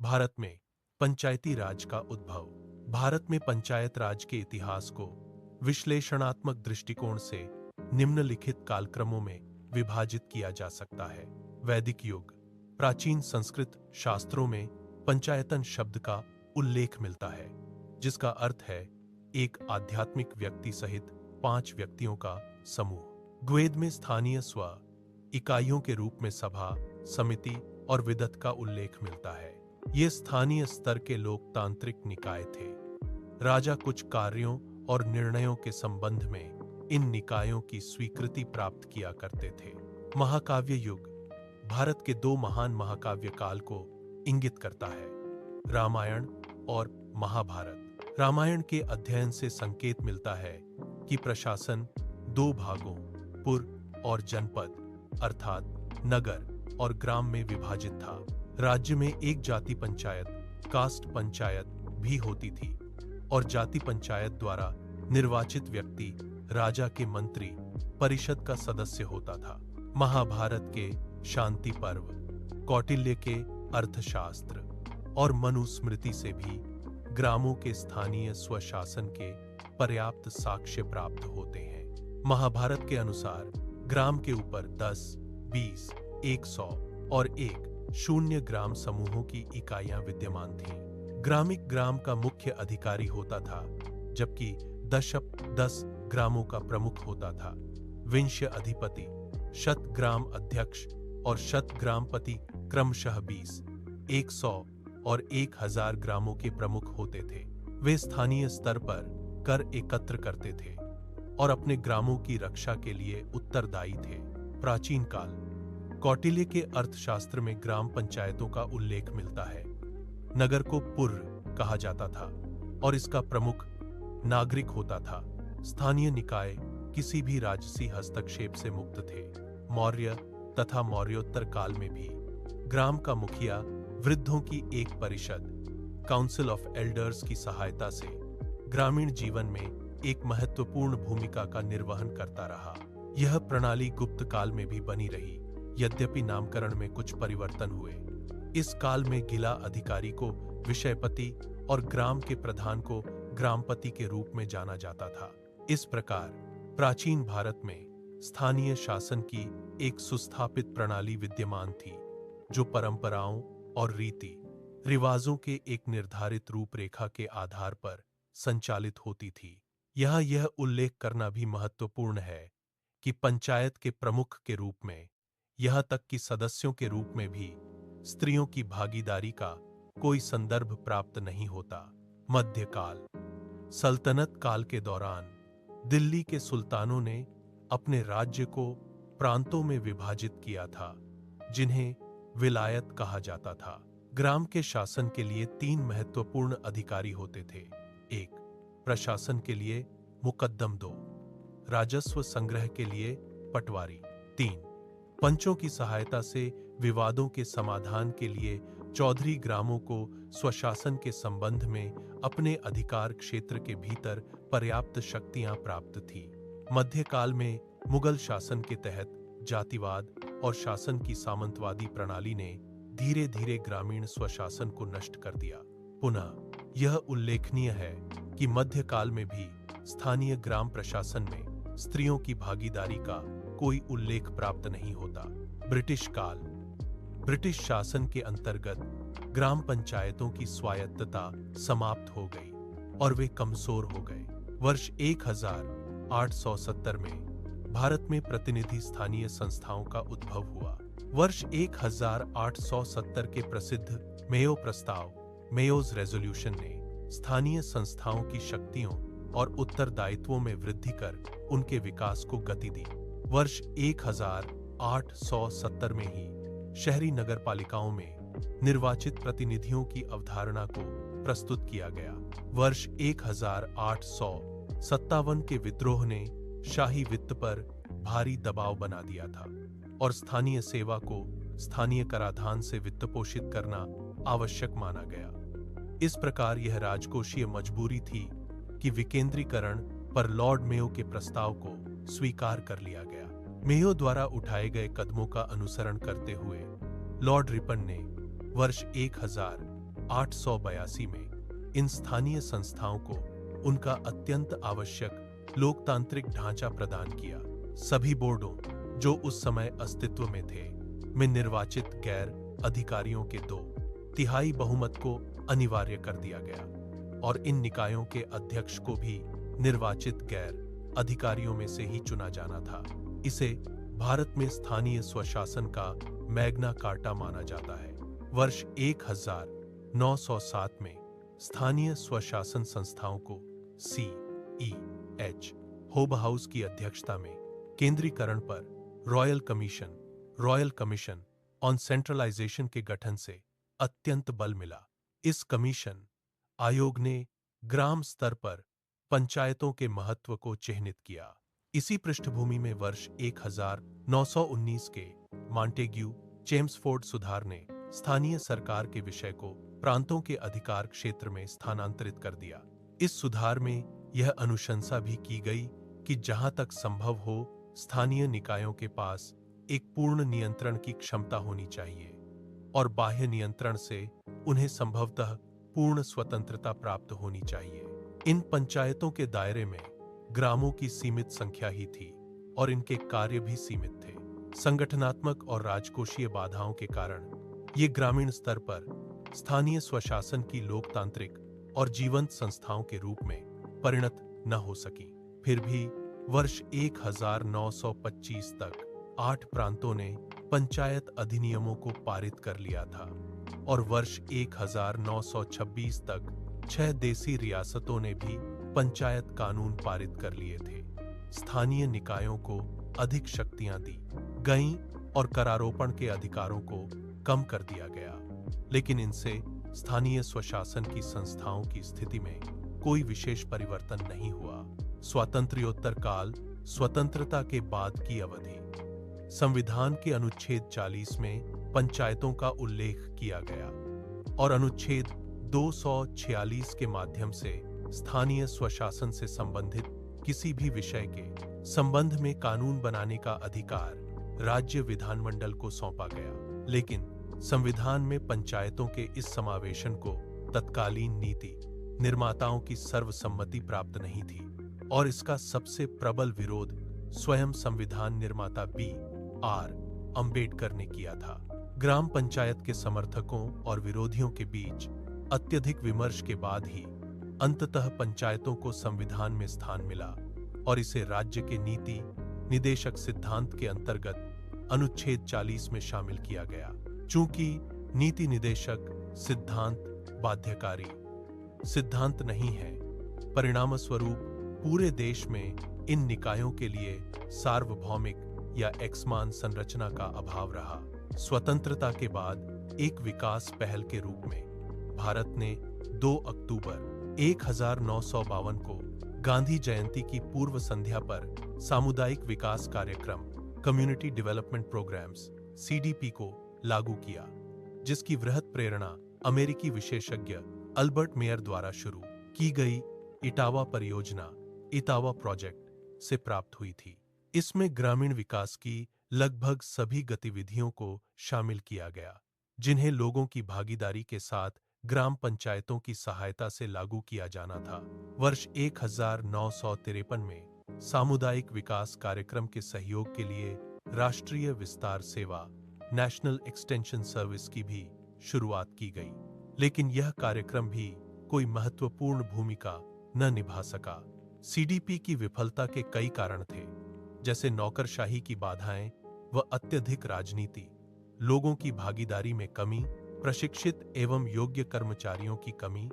भारत में पंचायती राज का उद्भव। भारत में पंचायत राज के इतिहास को विश्लेषणात्मक दृष्टिकोण से निम्नलिखित कालक्रमों में विभाजित किया जा सकता है। वैदिक युग। प्राचीन संस्कृत शास्त्रों में पंचायतन शब्द का उल्लेख मिलता है, जिसका अर्थ है एक आध्यात्मिक व्यक्ति सहित 5 व्यक्तियों का समूह। वेद में स्थानीय स्व इकाइयों के रूप में सभा, समिति और विदत का उल्लेख मिलता है। ये स्थानीय स्तर के लोकतांत्रिक निकाय थे। राजा कुछ कार्यों और निर्णयों के संबंध में इन निकायों की स्वीकृति प्राप्त किया करते थे। महाकाव्य युग भारत के 2 महान महाकाव्य काल को इंगित करता है, रामायण और महाभारत। रामायण के अध्ययन से संकेत मिलता है कि प्रशासन 2 भागों, पुर और जनपद अर्थात नगर और ग्राम में विभाजित था। राज्य में एक जाति पंचायत, कास्ट पंचायत भी होती थी और जाति पंचायत द्वारा निर्वाचित व्यक्ति राजा के मंत्री परिषद का सदस्य होता था। महाभारत के शांति पर्व, कौटिल्य के अर्थशास्त्र और मनुस्मृति से भी ग्रामों के स्थानीय स्वशासन के पर्याप्त साक्ष्य प्राप्त होते हैं। महाभारत के अनुसार ग्राम के ऊपर 10, 20, 100 और 1-0 ग्राम समूहों की इकाइयां विद्यमान थीं। ग्रामिक ग्राम का मुख्य अधिकारी होता था, जबकि दशप 10 ग्रामों का प्रमुख होता था। विंश अधिपति, शत ग्राम अध्यक्ष और शत ग्रामपति क्रमशः 20, 100 और 1000 ग्रामों के प्रमुख होते थे। वे स्थानीय स्तर पर कर एकत्र करते थे और अपने ग्रामों की रक्षा के लिए उत्तरदायी थे। प्राचीन काल। कौटिल्य के अर्थशास्त्र में ग्राम पंचायतों का उल्लेख मिलता है। नगर को पुर कहा जाता था और इसका प्रमुख नागरिक होता था। स्थानीय निकाय किसी भी राजसी हस्तक्षेप से मुक्त थे। मौर्य तथा मौर्योत्तर काल में भी ग्राम का मुखिया वृद्धों की एक परिषद, काउंसिल ऑफ एल्डर्स की सहायता से ग्रामीण जीवन में एक महत्वपूर्ण भूमिका का निर्वहन करता रहा। यह प्रणाली गुप्त काल में भी बनी रही, यद्यपि नामकरण में कुछ परिवर्तन हुए। इस काल में जिला अधिकारी को विषयपति और ग्राम के प्रधान को ग्रामपति के रूप में जाना जाता था। इस प्रकार प्राचीन भारत में स्थानीय शासन की एक सुस्थापित प्रणाली विद्यमान थी, जो परंपराओं और रीति रिवाजों के एक निर्धारित रूपरेखा के आधार पर संचालित होती थी। यहाँ यह उल्लेख करना भी महत्वपूर्ण है कि पंचायत के प्रमुख के रूप में, यहाँ तक कि सदस्यों के रूप में भी स्त्रियों की भागीदारी का कोई संदर्भ प्राप्त नहीं होता। मध्यकाल। सल्तनत काल के दौरान दिल्ली के सुल्तानों ने अपने राज्य को प्रांतों में विभाजित किया था, जिन्हें विलायत कहा जाता था। ग्राम के शासन के लिए 3 महत्वपूर्ण अधिकारी होते थे। 1. प्रशासन के लिए मुकद्दम। 2. राजस्व संग्रह के लिए पटवारी। 3. पंचों की सहायता से विवादों के समाधान के लिए चौधरी। ग्रामों को स्वशासन के संबंध में अपने अधिकार क्षेत्र के भीतर पर्याप्त शक्तियां प्राप्त थी। मध्यकाल में मुगल शासन के तहत जातिवाद और शासन की सामंतवादी प्रणाली ने धीरे धीरे ग्रामीण स्वशासन को नष्ट कर दिया। पुनः यह उल्लेखनीय है कि मध्यकाल में भी स्थानीय ग्राम प्रशासन में स्त्रियों की भागीदारी का कोई उल्लेख प्राप्त नहीं होता। ब्रिटिश काल। ब्रिटिश शासन के अंतर्गत ग्राम पंचायतों की स्वायत्तता समाप्त हो गई और वे कमजोर हो गए। वर्ष 1870 में भारत में प्रतिनिधि स्थानीय संस्थाओं का उद्भव हुआ। वर्ष 1870 के प्रसिद्ध मेयो प्रस्ताव, मेयोज रेजोल्यूशन ने स्थानीय संस्थाओं की शक्तियों और उत्तरदायित्वों में वृद्धि कर उनके विकास को गति दी। वर्ष 1870 में ही शहरी नगरपालिकाओं में निर्वाचित प्रतिनिधियों की अवधारणा को प्रस्तुत किया गया। वर्ष 1857 के विद्रोह ने शाही वित्त पर भारी दबाव बना दिया था और स्थानीय सेवा को स्थानीय कराधान से वित्तपोषित करना आवश्यक माना गया। इस प्रकार यह राजकोषीय मजबूरी थी कि विकेंद्रीकरण पर लॉर्ड मेयो के प्रस्ताव को स्वीकार कर लिया गया। मेयो द्वारा उठाए गए कदमों का अनुसरण करते हुए लॉर्ड रिपन ने वर्ष 1882 में इन स्थानीय संस्थाओं को उनका अत्यंत आवश्यक लोकतांत्रिक ढांचा प्रदान किया। सभी बोर्डों जो उस समय अस्तित्व में थे में निर्वाचित गैर अधिकारियों के 2/3 बहुमत को अनिवार्य कर दिया गया और इन निकायों के अध्यक्ष को भी निर्वाचित गैर अधिकारियों में से ही चुना जाना था। इसे भारत में स्थानीय स्वशासन का मैग्ना कार्टा माना जाता है। वर्ष 1907 में स्थानीय स्वशासन संस्थाओं को CEH होब हाउस की अध्यक्षता में केंद्रीकरण पर रॉयल कमीशन ऑन सेंट्रलाइजेशन के गठन से अत्यंत बल मिला। इस कमीशन आयोग ने ग्राम स्तर पर पंचायतों के महत्व को चिह्नित किया। इसी पृष्ठभूमि में वर्ष 1919 के मॉन्टेग्यू चेम्सफोर्ड सुधार ने स्थानीय सरकार के विषय को प्रांतों के अधिकार क्षेत्र में स्थानांतरित कर दिया। इस सुधार में यह अनुशंसा भी की गई कि जहां तक संभव हो स्थानीय निकायों के पास एक पूर्ण नियंत्रण की क्षमता होनी चाहिए और बाह्य नियंत्रण से उन्हें संभवतः पूर्ण स्वतंत्रता प्राप्त होनी चाहिए। इन पंचायतों के दायरे में ग्रामों की सीमित संख्या ही थी और इनके कार्य भी सीमित थे। संगठनात्मक और राजकोषीय बाधाओं के कारण ये ग्रामीण स्तर पर स्थानीय स्वशासन की लोकतांत्रिक और जीवंत संस्थाओं के रूप में परिणत न हो सकी। फिर भी वर्ष 1925 तक 8 प्रांतों ने पंचायत अधिनियमों को पारित कर लिया था और वर्ष 1926 तक 6 देसी रियासतों ने भी पंचायत कानून पारित कर लिए थे। स्थानीय निकायों को अधिक शक्तियां दी गईं और करारोपण के अधिकारों को कम कर दिया गया, लेकिन इनसे स्थानीय स्वशासन की संस्थाओं की स्थिति में कोई विशेष परिवर्तन नहीं हुआ। स्वातंत्र्योत्तर काल, स्वतंत्रता के बाद की अवधि। संविधान के अनुच्छेद 40 में पंचायतों का उल्लेख किया गया और अनुच्छेद 246 के माध्यम से स्थानीय स्वशासन से संबंधित किसी भी विषय के संबंध में कानून बनाने का अधिकार राज्य विधानमंडल को सौंपा गया। लेकिन संविधान में पंचायतों के इस समावेशन को तत्कालीन नीति निर्माताओं की सर्वसम्मति प्राप्त नहीं थी और इसका सबसे प्रबल विरोध स्वयं संविधान निर्माता B.R. अम्बेडकर ने किया था। ग्राम पंचायत के समर्थकों और विरोधियों के बीच अत्यधिक विमर्श के बाद ही अंततः पंचायतों को संविधान में स्थान मिला और इसे राज्य के नीति निदेशक सिद्धांत के अंतर्गत अनुच्छेद 40 में शामिल किया गया। चूंकि नीति निदेशक सिद्धांत बाध्यकारी सिद्धांत नहीं है, परिणामस्वरूप पूरे देश में इन निकायों के लिए सार्वभौमिक या एक्समान संरचना का अभाव रहा। स्वतंत्रता के बाद एक विकास पहल के रूप में भारत ने 2 अक्टूबर 1952 को गांधी जयंती की पूर्व संध्या पर सामुदायिक विकास कार्यक्रम कम्युनिटी डेवलपमेंट प्रोग्राम्स CDP को लागू किया, जिसकी वृहत प्रेरणा अमेरिकी विशेषज्ञ अल्बर्ट मेयर द्वारा शुरू की गई इटावा परियोजना इटावा प्रोजेक्ट से प्राप्त हुई थी। इसमें ग्रामीण विकास की लगभग सभी गतिविधियों को शामिल किया गया, जिन्हें लोगों की भागीदारी के साथ ग्राम पंचायतों की सहायता से लागू किया जाना था। वर्ष 1953 में सामुदायिक विकास कार्यक्रम के सहयोग के लिए राष्ट्रीय विस्तार सेवा नेशनल एक्सटेंशन सर्विस की भी शुरुआत की गई, लेकिन यह कार्यक्रम भी कोई महत्वपूर्ण भूमिका न निभा सका। CDP की विफलता के कई कारण थे, जैसे नौकरशाही की बाधाएं व अत्यधिक राजनीति, लोगों की भागीदारी में कमी, प्रशिक्षित एवं योग्य कर्मचारियों की कमी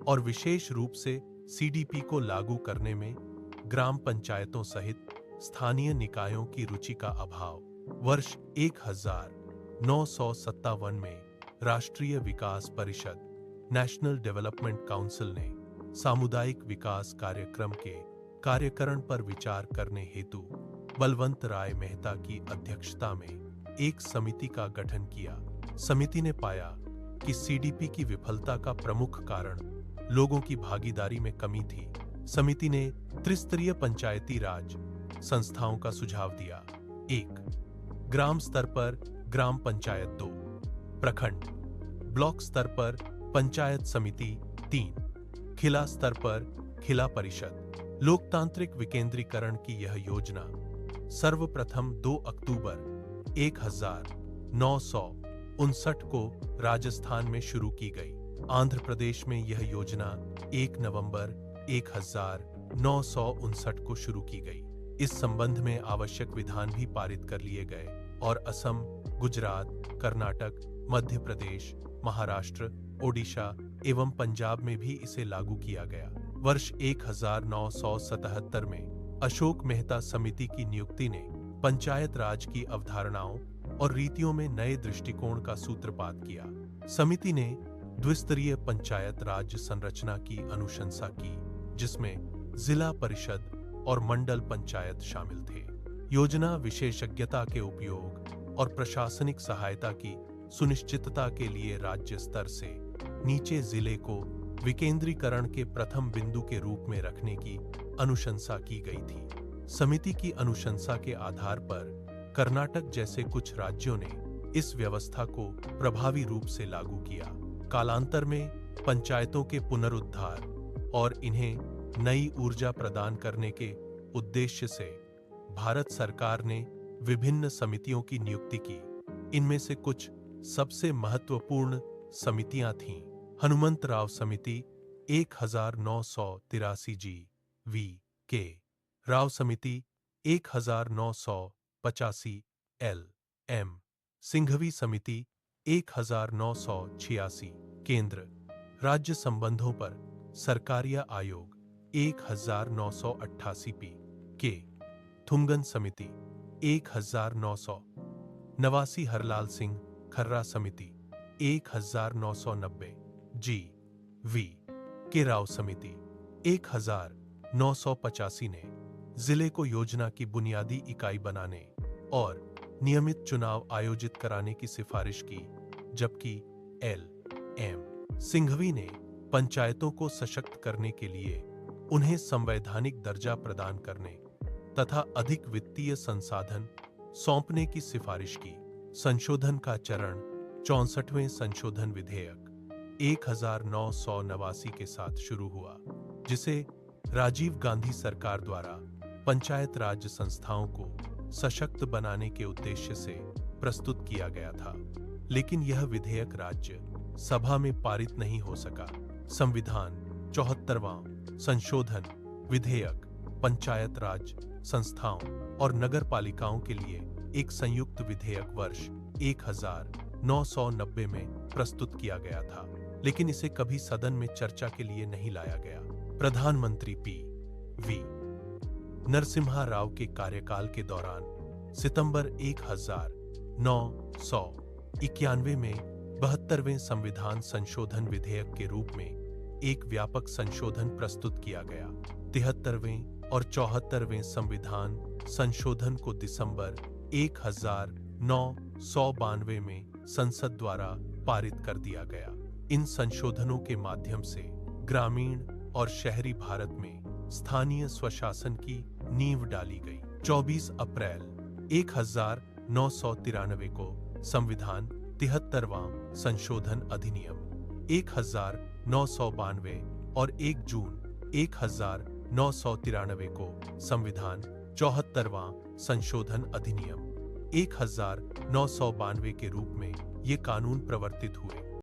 और विशेष रूप से CDP को लागू करने में ग्राम पंचायतों सहित स्थानीय निकायों की रुचि का अभाव। वर्ष 1957 में राष्ट्रीय विकास परिषद नेशनल डेवलपमेंट काउंसिल ने सामुदायिक विकास कार्यक्रम के कार्यकरण पर विचार करने हेतु बलवंत राय मेहता की अध्यक्षता में एक समिति का गठन किया। समिति ने पाया कि CDP की विफलता का प्रमुख कारण लोगों की भागीदारी में कमी थी। समिति ने त्रिस्तरीय पंचायती राज संस्थाओं का सुझाव दिया। 1. ग्राम स्तर पर ग्राम पंचायत। 2. प्रखंड ब्लॉक स्तर पर पंचायत समिति 3, खिला स्तर पर खिला परिषद। लोकतांत्रिक विकेंद्रीकरण की यह योजना सर्वप्रथम 2 अक्टूबर 1959 को राजस्थान में शुरू की गई। आंध्र प्रदेश में यह योजना 1 नवंबर 1959 को शुरू की गई। इस संबंध में आवश्यक विधान भी पारित कर लिए गए और असम, गुजरात, कर्नाटक, मध्य प्रदेश, महाराष्ट्र, ओडिशा एवं पंजाब में भी इसे लागू किया गया। वर्ष 1977 में अशोक मेहता समिति की नियुक्ति ने पंचायत राज की अवधारणाओं और रीतियों में नए दृष्टिकोण का सूत्रपात किया। समिति ने द्विस्तरीय पंचायत राज संरचना की अनुशंसा की, जिसमें जिला परिषद और मंडल पंचायत शामिल थे। योजना विशेषज्ञता के उपयोग और प्रशासनिक सहायता की सुनिश्चितता के लिए राज्य स्तर से नीचे जिले को विकेंद्रीकरण के प्रथम बिंदु के रूप में रखने की अनुशंसा की गई थी। समिति की अनुशंसा के आधार पर कर्नाटक जैसे कुछ राज्यों ने इस व्यवस्था को प्रभावी रूप से लागू किया। कालांतर में पंचायतों के पुनरुद्धार और इन्हें नई ऊर्जा प्रदान करने के उद्देश्य से भारत सरकार ने विभिन्न समितियों की नियुक्ति की। इनमें से कुछ सबसे महत्वपूर्ण समितियां थीं: हनुमंतराव समिति 1983 जी.वी. के. राव समिति 1985 एल.एम. सिंघवी समिति 1986 केंद्र राज्य संबंधों पर सरकारिया आयोग 1988 पी.के. थुंगन समिति 1989 हरलाल सिंह खर्रा समिति 1990 जी.वी. के. राव समिति 1985 ने जिले को योजना की बुनियादी इकाई बनाने और नियमित चुनाव आयोजित कराने की सिफारिश की, जबकि एल.एम. सिंघवी ने पंचायतों को सशक्त करने के लिए उन्हें संवैधानिक दर्जा प्रदान करने तथा अधिक वित्तीय संसाधन सौंपने की सिफारिश की। संशोधन का चरण 64वें संशोधन विधेयक 1989 के साथ शुरू हुआ, जिसे राजीव गांधी सरकार द्वारा पंचायत राज संस्थाओं को सशक्त बनाने के उद्देश्य से प्रस्तुत किया गया था, लेकिन यह विधेयक राज्य सभा में पारित नहीं हो सका। संविधान 74वां संशोधन विधेयक पंचायत राज संस्थाओं और नगर पालिकाओं के लिए एक संयुक्त विधेयक वर्ष 1990 में प्रस्तुत किया गया था, लेकिन इसे कभी सदन में चर्चा के लिए नहीं लाया गया। प्रधानमंत्री पी.वी. नरसिम्हा राव के कार्यकाल के दौरान सितंबर 1991 में 72वें संविधान संशोधन विधेयक के रूप में एक व्यापक संशोधन प्रस्तुत किया गया। 73वें और 74वें संविधान संशोधन को दिसंबर 1992 में संसद द्वारा पारित कर दिया गया। इन संशोधनों के माध्यम से ग्रामीण और शहरी भारत में स्थानीय स्वशासन की नींव डाली गई। 24 अप्रैल 1993 को संविधान 73वां संशोधन अधिनियम 1992 और 1 जून 1993 को संविधान 74वां संशोधन अधिनियम 1992 के रूप में ये कानून प्रवर्तित हुए।